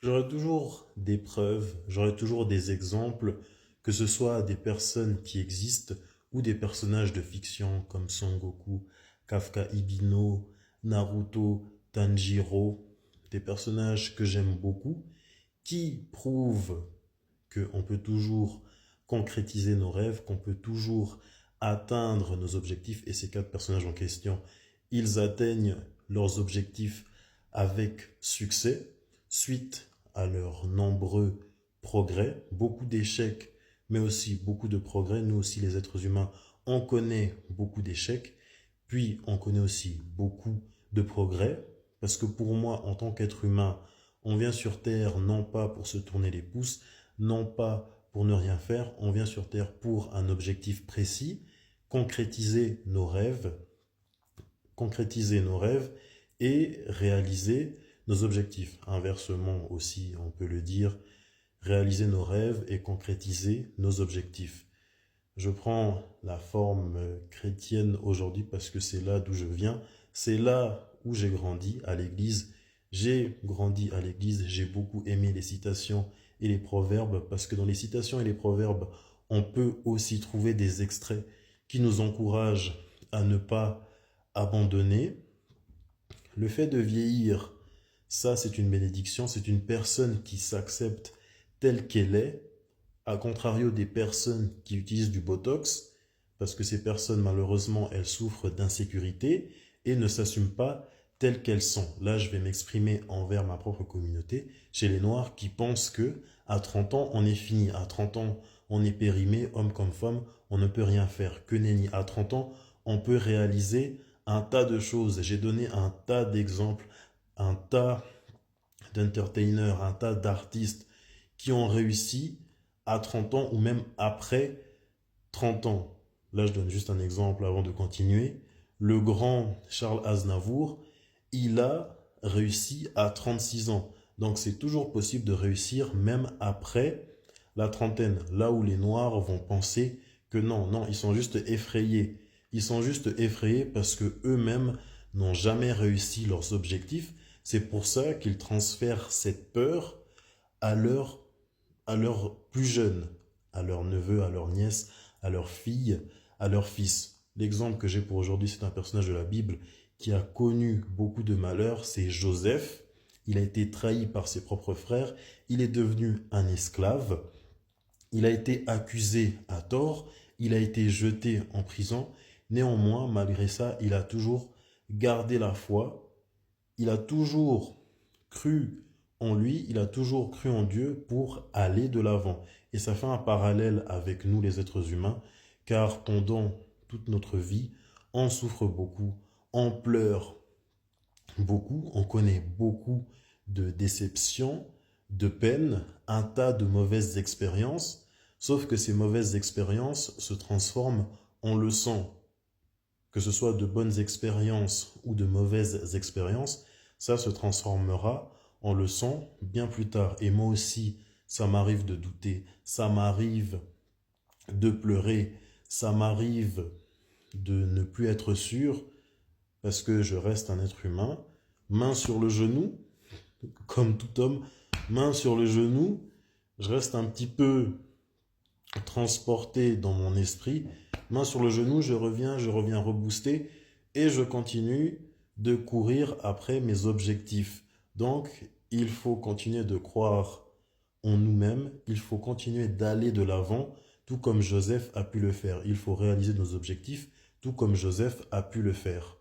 J'aurai toujours des preuves, j'aurai toujours des exemples, que ce soit des personnes qui existent ou des personnages de fiction comme Son Goku, Kafka Ibino, Naruto, Tanjiro, des personnages que j'aime beaucoup, qui prouvent qu'on peut toujours concrétiser nos rêves, qu'on peut toujours atteindre nos objectifs. Et ces quatre personnages en question, ils atteignent leurs objectifs avec succès, suite à leurs nombreux progrès, beaucoup d'échecs, mais aussi beaucoup de progrès. Nous aussi, les êtres humains, on connaît beaucoup d'échecs, puis on connaît aussi beaucoup de progrès, parce que pour moi, en tant qu'être humain, on vient sur Terre non pas pour se tourner les pouces, non pas pour ne rien faire, on vient sur Terre pour un objectif précis, concrétiser nos rêves, concrétiser nos rêves et réaliser nos objectifs. Inversement aussi, on peut le dire, réaliser nos rêves et concrétiser nos objectifs. Je prends la forme chrétienne aujourd'hui parce que c'est là d'où je viens, c'est là où j'ai grandi, à l'église. J'ai grandi à l'église, j'ai beaucoup aimé les citations et les proverbes parce que dans les citations et les proverbes, on peut aussi trouver des extraits qui nous encouragent à ne pas abandonner. Le fait de vieillir, ça c'est une bénédiction, c'est une personne qui s'accepte telle qu'elle est, à contrario des personnes qui utilisent du Botox, parce que ces personnes, malheureusement, elles souffrent d'insécurité et ne s'assument pas telles qu'elles sont. Là, je vais m'exprimer envers ma propre communauté, chez les Noirs qui pensent que à 30 ans, on est fini. À 30 ans, on est périmé, homme comme femme, on ne peut rien faire. Que nenni. À 30 ans, on peut réaliser un tas de choses. J'ai donné un tas d'exemples, un tas d'entertainers, un tas d'artistes qui ont réussi à 30 ans ou même après 30 ans. Là, je donne juste un exemple avant de continuer. Le grand Charles Aznavour, il a réussi à 36 ans. Donc, c'est toujours possible de réussir même après la trentaine. Là où les Noirs vont penser que non, non, ils sont juste effrayés. Ils sont juste effrayés parce que eux-mêmes n'ont jamais réussi leurs objectifs. C'est pour ça qu'ils transfèrent cette peur à leurs plus jeunes, à leurs neveux, à leurs nièces, à leurs filles, à leurs fils. L'exemple que j'ai pour aujourd'hui, c'est un personnage de la Bible qui a connu beaucoup de malheurs, c'est Joseph. Il a été trahi par ses propres frères, il est devenu un esclave, il a été accusé à tort, il a été jeté en prison. Néanmoins, malgré ça, il a toujours gardé la foi, il a toujours cru en lui, il a toujours cru en Dieu pour aller de l'avant. Et ça fait un parallèle avec nous les êtres humains, car pendant toute notre vie, on souffre beaucoup, on pleure beaucoup, on connaît beaucoup de déceptions, de peines, un tas de mauvaises expériences, sauf que ces mauvaises expériences se transforment en leçons, que ce soit de bonnes expériences ou de mauvaises expériences, ça se transformera en leçon bien plus tard. Et moi aussi, ça m'arrive de douter, ça m'arrive de pleurer, ça m'arrive de ne plus être sûr parce que je reste un être humain, main sur le genou, comme tout homme, main sur le genou, je reste un petit peu transporté dans mon esprit, main sur le genou, je reviens reboosté et je continue de courir après mes objectifs. Donc, il faut continuer de croire en nous-mêmes, il faut continuer d'aller de l'avant, tout comme Joseph a pu le faire. Il faut réaliser nos objectifs, tout comme Joseph a pu le faire.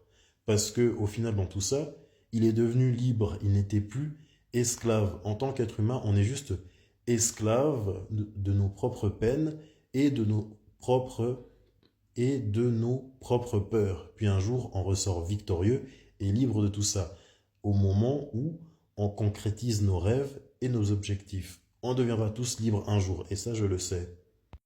Parce que, au final, dans tout ça, il est devenu libre, il n'était plus esclave. En tant qu'être humain, on est juste esclave de nos propres peines et de nos propres peurs. Puis un jour, on ressort victorieux et libre de tout ça. Au moment où on concrétise nos rêves et nos objectifs. On deviendra tous libres un jour, et ça, je le sais.